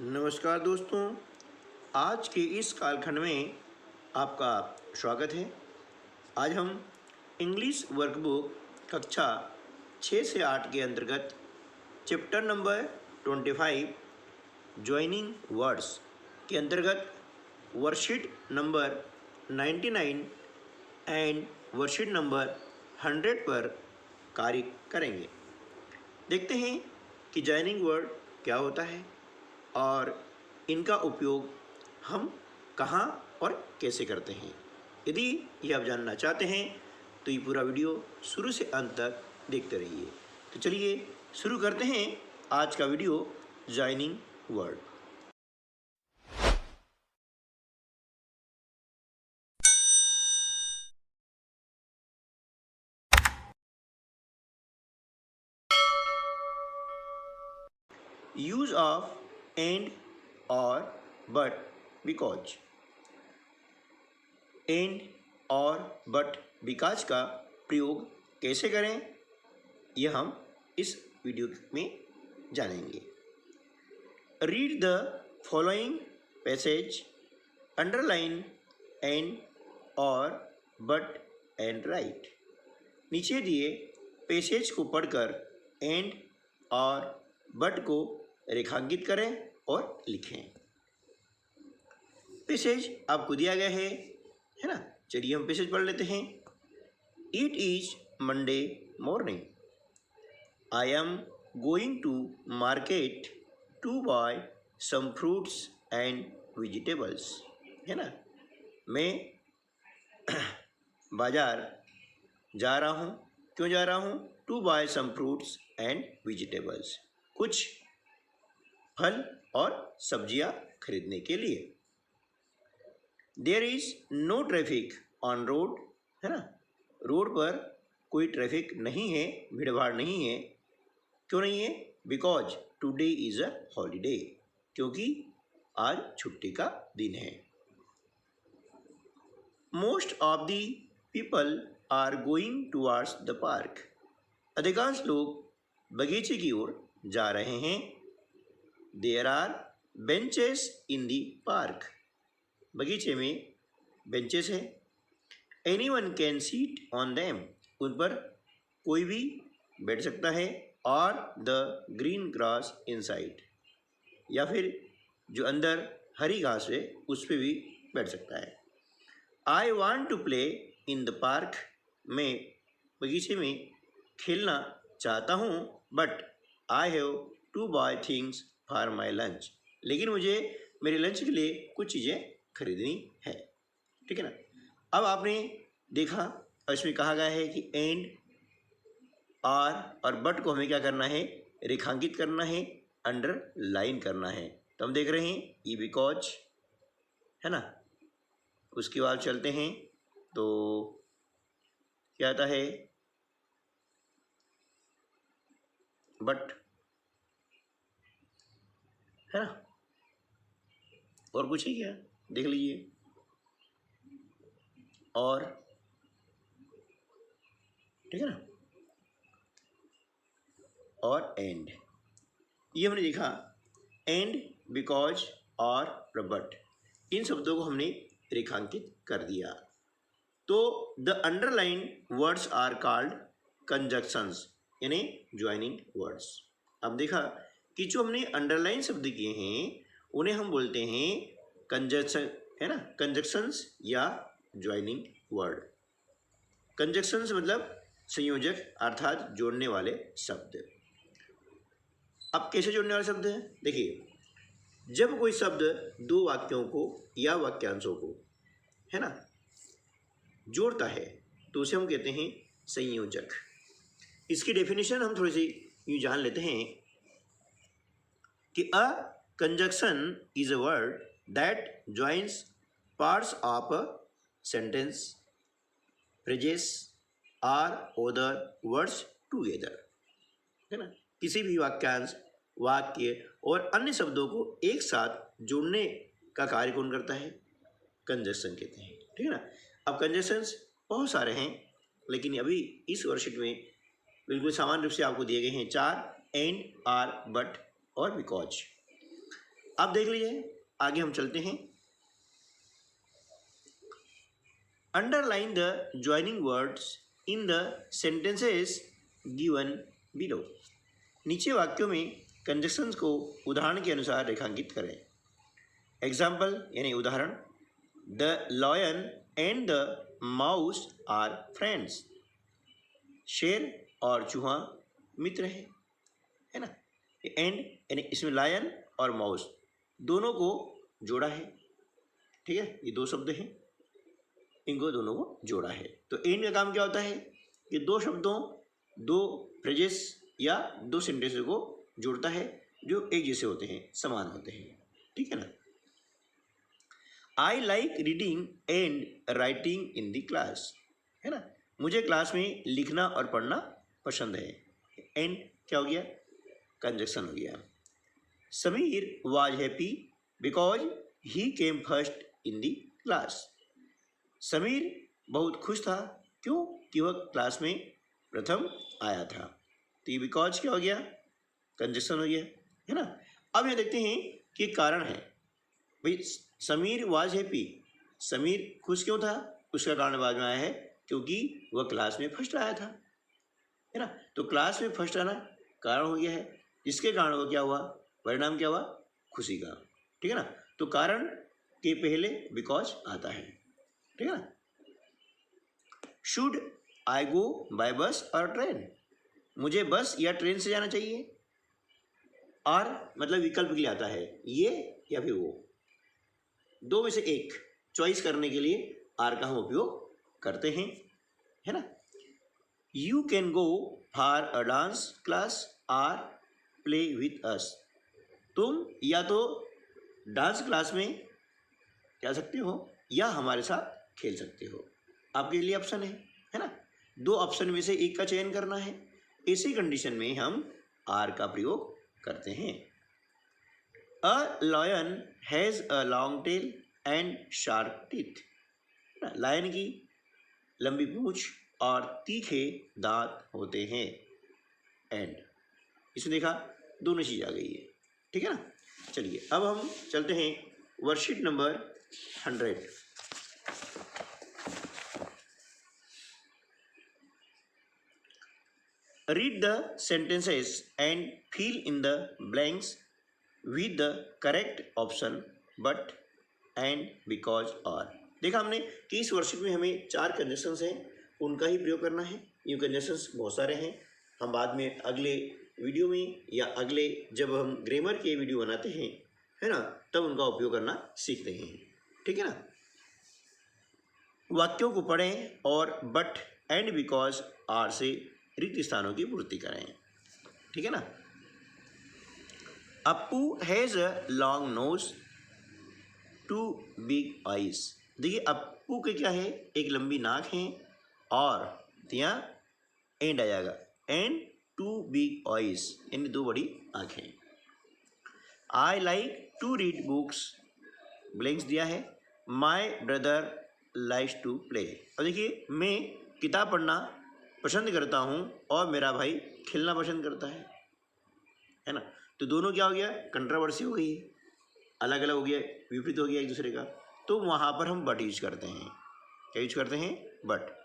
नमस्कार दोस्तों, आज के इस कालखंड में आपका स्वागत है। आज हम इंग्लिश वर्कबुक कक्षा 6 से 8 के अंतर्गत चैप्टर नंबर 25 ज्वाइनिंग वर्ड्स के अंतर्गत worksheet number 99 and worksheet number 100 पर कार्य करेंगे। देखते हैं कि ज्वाइनिंग वर्ड क्या होता है और इनका उपयोग हम कहाँ और कैसे करते हैं। यदि ये आप जानना चाहते हैं तो ये पूरा वीडियो शुरू से अंत तक देखते रहिए। तो चलिए शुरू करते हैं आज का video joining word. Use of and और बट बिकॉज। एंड और बट बिकॉज का प्रयोग कैसे करें यह हम इस वीडियो में जानेंगे। Read the following passage, underline and और बट एंड राइट। नीचे दिए पैसेज को पढ़कर एंड और बट को रेखांकित करें और लिखें। पैसेज आपको दिया गया है ना। चलिए हम पैसेज पढ़ लेते हैं। It is Monday morning. I am going to market to buy some fruits and vegetables. है ना, मैं बाजार जा रहा हूँ। क्यों जा रहा हूँ? To buy some fruits and vegetables, कुछ फल और सब्जियां खरीदने के लिए। There is no traffic on road. है ना, रोड पर कोई ट्रैफिक नहीं है, भीड़ भाड़ नहीं है। क्यों नहीं है? Because today is a holiday, क्योंकि आज छुट्टी का दिन है। Most of the people are going towards the park. अधिकांश लोग बगीचे की ओर जा रहे हैं। There are benches in the park. बगीचे में बेंचेस हैं। Anyone can seat on them. उन पर कोई भी बैठ सकता है। और द ग्रीन ग्रास इनसाइड, या फिर जो अंदर हरी घास है उस पर भी बैठ सकता है। I want to play in the park. मैं बगीचे में खेलना चाहता हूँ। But I have to buy things for my lunch. लेकिन मुझे मेरे लंच के लिए कुछ चीज़ें खरीदनी है। ठीक है ना। अब आपने देखा इसमें कहा गया है कि एंड और बट को हमें क्या करना है? रेखांकित करना है, अंडरलाइन करना है। तो हम देख रहे हैं ई बिकॉज, है ना। उसके बाद चलते हैं तो क्या आता है? बट, है ना। और कुछ ही क्या, देख लीजिए। और ठीक है ना, और एंड, ये हमने देखा। एंड, बिकॉज और बट, इन शब्दों को हमने रेखांकित कर दिया। तो the underline words are called conjunctions, यानी ज्वाइनिंग वर्ड्स। अब देखा कि जो हमने अंडरलाइन शब्द किए हैं उन्हें हम बोलते हैं कंजक्शन, है ना, कंजक्शंस या ज्वाइनिंग वर्ड। कंजक्शंस मतलब संयोजक अर्थात जोड़ने वाले शब्द। अब कैसे जोड़ने वाले शब्द हैं? देखिए, जब कोई शब्द दो वाक्यों को या वाक्यांशों को, है ना, जोड़ता है तो उसे हम कहते हैं संयोजक। इसकी डेफिनेशन हम थोड़ी सी यूँ जान लेते हैं कि a conjunction is a word that joins parts of a sentence, phrases और अदर वर्ड्स टुगेदर। है ना, किसी भी वाक्यांश, वाक्य और अन्य शब्दों को एक साथ जोड़ने का कार्य कौन करता है? कंजक्शन कहते हैं। ठीक है ना। अब कंजक्शंस बहुत सारे हैं, लेकिन अभी इस वर्कशीट में बिल्कुल सामान्य रूप से आपको दिए गए हैं 4: एंड, आर, बट और बिकॉज। आप देख लीजिए, आगे हम चलते हैं। Underline the joining words in the sentences given below. नीचे वाक्यों में कंजक्शंस को उदाहरण के अनुसार रेखांकित करें। एग्जाम्पल यानी उदाहरण, the lion and the mouse are friends. शेर और चूहा मित्र है ना। एंड यानी इसमें लायन और माउस दोनों को जोड़ा है, ठीक है। ये दो शब्द हैं, इनको दोनों को जोड़ा है। तो एंड का काम क्या होता है कि दो शब्दों, दो फ्रेजेस या दो सेंटेंसेस को जोड़ता है जो एक जैसे होते हैं, समान होते हैं, ठीक है ना। I like reading and writing in the class, है ना। मुझे क्लास में लिखना और पढ़ना पसंद है। एंड क्या हो गया, कंजक्शन हो गया। Sameer was happy because he came first in the class. Sameer बहुत खुश था, क्यों कि वह क्लास में प्रथम आया था। तो ये बिकॉज क्या हो गया, कंजक्शन हो गया, है ना। अब ये देखते हैं कि कारण है भाई, समीर वाज हैप्पी, समीर खुश क्यों था, उसका कारण बाद में आया है क्योंकि वह क्लास में फर्स्ट आया था, है ना। तो क्लास में फर्स्ट आना कारण हो गया है, जिसके कारण वो क्या हुआ, परिणाम क्या हुआ, खुशी का, ठीक है ना। तो कारण के पहले बिकॉज आता है, ठीक है ना। शुड आई गो बाय बस और ट्रेन, मुझे बस या ट्रेन से जाना चाहिए। और मतलब विकल्प के लिए आता है, ये या फिर वो, दो में से एक चॉइस करने के लिए आर का हम उपयोग करते हैं, है ना। You can go for a dance class or play with us, तुम या तो डांस क्लास में जा सकते हो या हमारे साथ खेल सकते हो। आपके लिए ऑप्शन है ना। दो ऑप्शन में से एक का चयन करना है। इसी कंडीशन में हम आर का प्रयोग करते हैं। A lion has a long tail and sharp teeth, lion की लंबी पूंछ और तीखे दांत होते हैं। एंड इसमें देखा दोनों चीज आ गई है, ठीक है ना। चलिए अब हम चलते हैं worksheet number 100। Read the sentences and fill in the blanks with the correct option but and because और। देखा हमने कि इस वर्कशीट में हमें 4 कंजक्शंस हैं, उनका ही प्रयोग करना है। ये कंजक्शंस बहुत सारे हैं, हम बाद में अगले वीडियो में या अगले जब हम ग्रामर के वीडियो बनाते हैं, है ना, तब उनका उपयोग करना सीखते हैं, ठीक है ना। वाक्यों को पढ़ें और बट एंड बिकॉज आर से रिक्त स्थानों की पूर्ति करें, ठीक है ना। Appu has a long nose two big eyes. देखिए अप्पू के क्या है, एक लंबी नाक है और यहाँ एंड आ जाएगा, एंड टू बिग आइज यानी दो बड़ी आंखें। I like to read books, blanks दिया है, my brother likes to play. और देखिए मैं किताब पढ़ना पसंद करता हूँ और मेरा भाई खेलना पसंद करता है ना। तो दोनों क्या हो गया, कंट्रोवर्सी हो गई, अलग अलग हो गया, विपरीत हो गया एक दूसरे का। तो वहाँ पर हम बट यूज करते हैं। क्या यूज करते हैं, बट।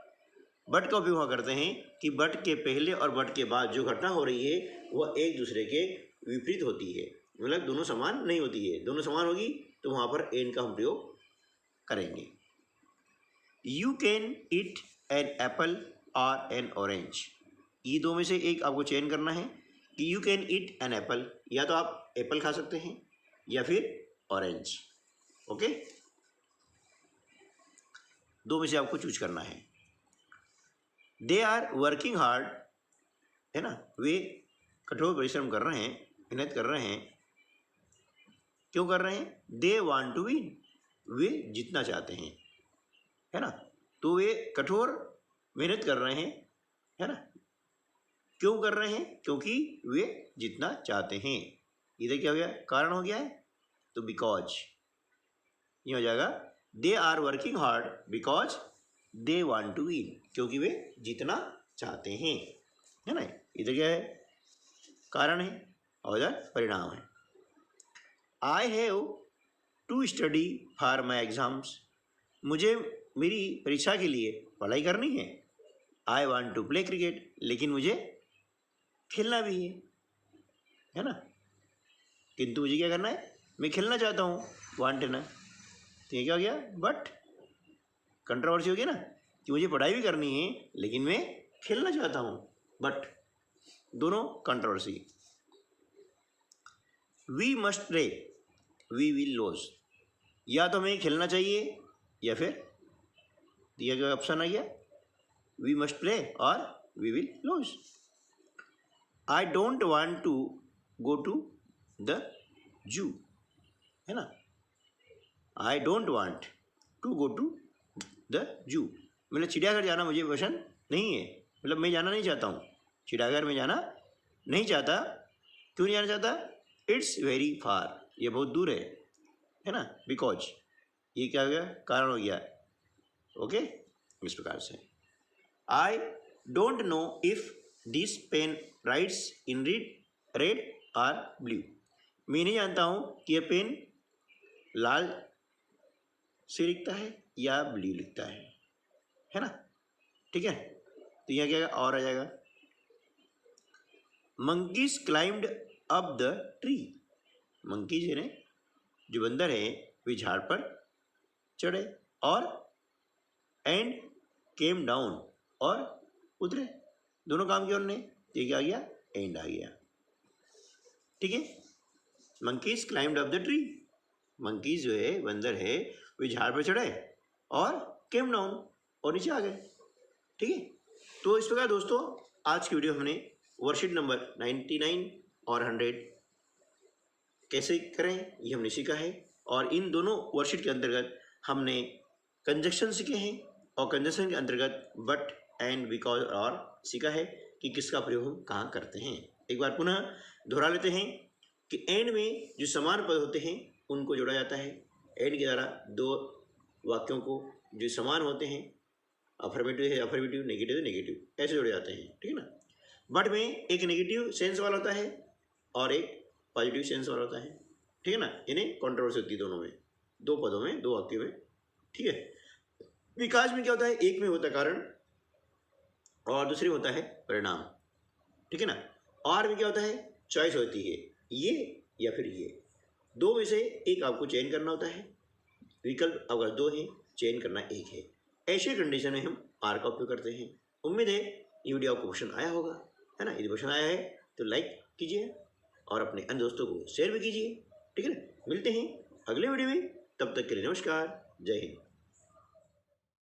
बट का उपयोग वहाँ करते हैं कि बट के पहले और बट के बाद जो घटना हो रही है वह एक दूसरे के विपरीत होती है, मतलब दोनों समान नहीं होती है। दोनों समान होगी तो वहाँ पर एन का हम प्रयोग करेंगे। You can eat an apple और एन ऑरेंज, ये दो में से एक आपको चयन करना है कि you can eat an apple, या तो आप एप्पल खा सकते हैं या फिर ऑरेंज, ओके। दो में से आपको चूज करना है। दे आर वर्किंग हार्ड, है ना, वे कठोर परिश्रम कर रहे हैं, मेहनत कर रहे हैं। क्यों कर रहे हैं, दे वांट टू विन, वे जीतना चाहते हैं, है ना। तो वे कठोर मेहनत कर रहे हैं, है ना। क्यों कर रहे हैं, क्योंकि वे जीतना चाहते हैं। इधर क्या हो गया, कारण हो गया है, तो बिकॉज ये हो जाएगा, they are working hard because they want to win, क्योंकि वे जीतना चाहते हैं, है ना। इधर क्या है, कारण है और इधर परिणाम है। I have to study for my exams, मुझे मेरी परीक्षा के लिए पढ़ाई करनी है। I want to play cricket, लेकिन मुझे खेलना भी है ना। किंतु मुझे क्या करना है, मैं खेलना चाहता हूँ, वांट है ना। तो ये क्या हो गया, बट कंट्रोवर्सी हो गया ना, कि मुझे पढ़ाई भी करनी है लेकिन मैं खेलना चाहता हूँ, बट दोनों controversy. We must play we will lose, या तो हमें खेलना चाहिए या फिर दिया गया ऑप्शन आ गया वी मस्ट प्ले और we will lose. I don't want to go to the zoo, है ना। I don't want to go to the zoo, मतलब चिड़ियाघर जाना मुझे पसंद नहीं है, मतलब मैं जाना नहीं चाहता हूँ, चिड़ियाघर में जाना नहीं चाहता। क्यों नहीं जाना चाहता, इट्स वेरी फार, ये बहुत दूर है ना। बिकॉज ये क्या हो गया, कारण हो गया। ओके, इस प्रकार से I don't know if this pen writes in red और ब्लू, मैं नहीं जानता हूँ कि यह पेन लाल से लिखता है या ब्लू लिखता है ना। ठीक है, तो यहाँ क्या और आ जाएगा, monkeys climbed up the tree, monkeys ने जो बंदर है वे झाड़ पर चढ़े, और एंड केम डाउन, और उतरे, दोनों काम किया उन्होंने। तो ये क्या आ गया, एंड आ गया। ठीक है, monkeys climbed up the tree, monkeys जो है बंदर है वे झाड़ पर चढ़े और केम डाउन, और नीचे आ गए। ठीक है, तो इस प्रकार दोस्तों आज की वीडियो हमने वर्कशीट नंबर 99 और 100 कैसे करें ये हमने सीखा है, और इन दोनों वर्कशीट के अंतर्गत हमने कंजक्शन सीखे हैं, और कंजक्शन के अंतर्गत बट एंड बिकॉज और सीखा है कि किसका प्रयोग हम कहाँ करते हैं। एक बार पुनः दोहरा लेते हैं कि एंड में जो समान पद होते हैं उनको जोड़ा जाता है। एंड के द्वारा दो वाक्यों को जो समान होते हैं, अफर्मेटिव है अफर्मेटिव, नेगेटिव है नेगेटिव, ऐसे जोड़े जाते हैं। ठीक है ना। बट में एक नेगेटिव सेंस वाला होता है और एक पॉजिटिव सेंस वाला होता है। ठीक है ना, इन्हें कॉन्ट्रोवर्सी होती है दोनों में, दो पदों में, दो वाक्यों में। ठीक है, विकास में क्या होता है, एक में होता है कारण और दूसरे में होता है परिणाम। ठीक है ना। और में क्या होता है, चॉइस होती है, ये या फिर ये, दो में से एक आपको चयन करना होता है। विकल्प अगर दो है, चयन करना एक है। ऐसे कंडीशन में हम आर का उपयोग करते हैं। उम्मीद है ये वीडियो आपको पसंद आया होगा, है ना। यदि पसंद आया है तो लाइक कीजिए और अपने अन्य दोस्तों को शेयर भी कीजिए। ठीक है ना, मिलते हैं अगले वीडियो में, तब तक के लिए नमस्कार, जय हिंद।